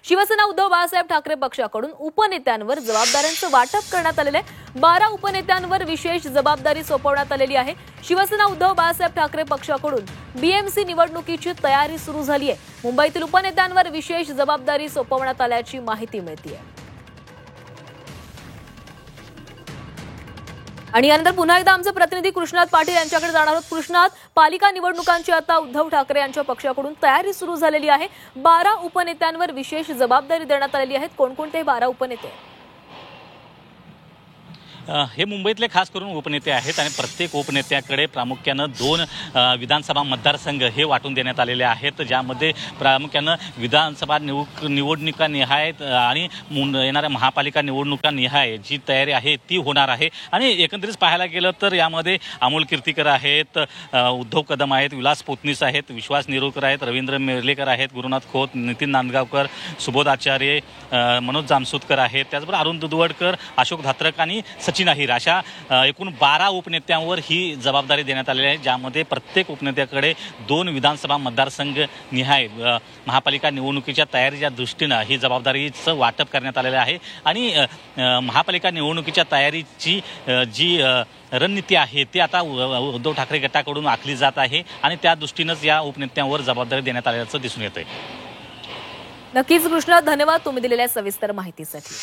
शिवसेना उद्धव बाळासाहेब ठाकरे पक्षाकडून उपनेत्यांवर जबाबदाऱ्यांचं वाटप करण्यात आलेलं आहे। 12 उपनेत्यांवर विशेष जबाबदारी सोपवण्यात आलेली आहे। शिवसेना उद्धव बाळासाहेब ठाकरे पक्षाकडून बीएमसी निवडणुकीची तयारी सुरू झाली आहे। मुंबईतील उपनेत्यांवर विशेष जबाबदारी सोपवण्यात आल्याची माहिती मिळते। आणि यानंतर पुन्हा एकदा आमचे प्रतिनिधी कृष्णात पाटील यांच्याकडे जाणार आहोत। कृष्णात, पालिका निवडणुकांची आता उद्धव ठाकरे यांच्या पक्षाकडून तयारी सुरू झालेली आहे। 12 उपनेत्यांवर विशेष जबाबदारी देण्यात आलेली आहे। कोणकोणते 12 उपनेते? हे मुंबईतले खास करून उपनेते आहेत आणि प्रत्येक उपनेत्याकडे प्रामुख्यानं 2 विधानसभा मतदारसंघ हे वाटून देण्यात आलेले आहेत, ज्यामध्ये प्रामुख्यानं विधानसभा निवडणुका निहाय आणि येणाऱ्या महापालिका निवडणुका निहाय जी तयारी आहे ती होणार आहे। आणि एकंदरीत पाहायला गेलं तर यामध्ये अमोल कीर्तीकर आहेत, उद्धव कदम आहेत, विलास पोतनीस आहेत, विश्वास निरोकर आहेत, रवींद्र मेर्लेकर आहेत, गुरुनाथ खोत, नितीन नांदगावकर, सुबोध आचार्य, मनोज जामसुदकर आहेत, त्याचबरोबर अरुण दुधवडकर, अशोक धात्रक आणि सचिन अहिर अशा एकूण 12 उपनेत्यांवर ही जबाबदारी देण्यात आलेली आहे, ज्यामध्ये प्रत्येक उपनेत्याकडे 2 विधानसभा मतदारसंघ निहाय महापालिका निवडणुकीच्या तयारीच्या दृष्टीनं ही जबाबदारीचं वाटप करण्यात आलेलं आहे। आणि महापालिका निवडणुकीच्या तयारीची जी रणनीती आहे ती आता उद्धव ठाकरे गटाकडून आखली जात आहे आणि त्या दृष्टीनंच या उपनेत्यांवर जबाबदारी देण्यात आल्याचं दिसून येतंय। नक्कीच कृष्णा, धन्यवाद तुम्ही दिलेल्या सविस्तर माहितीसाठी।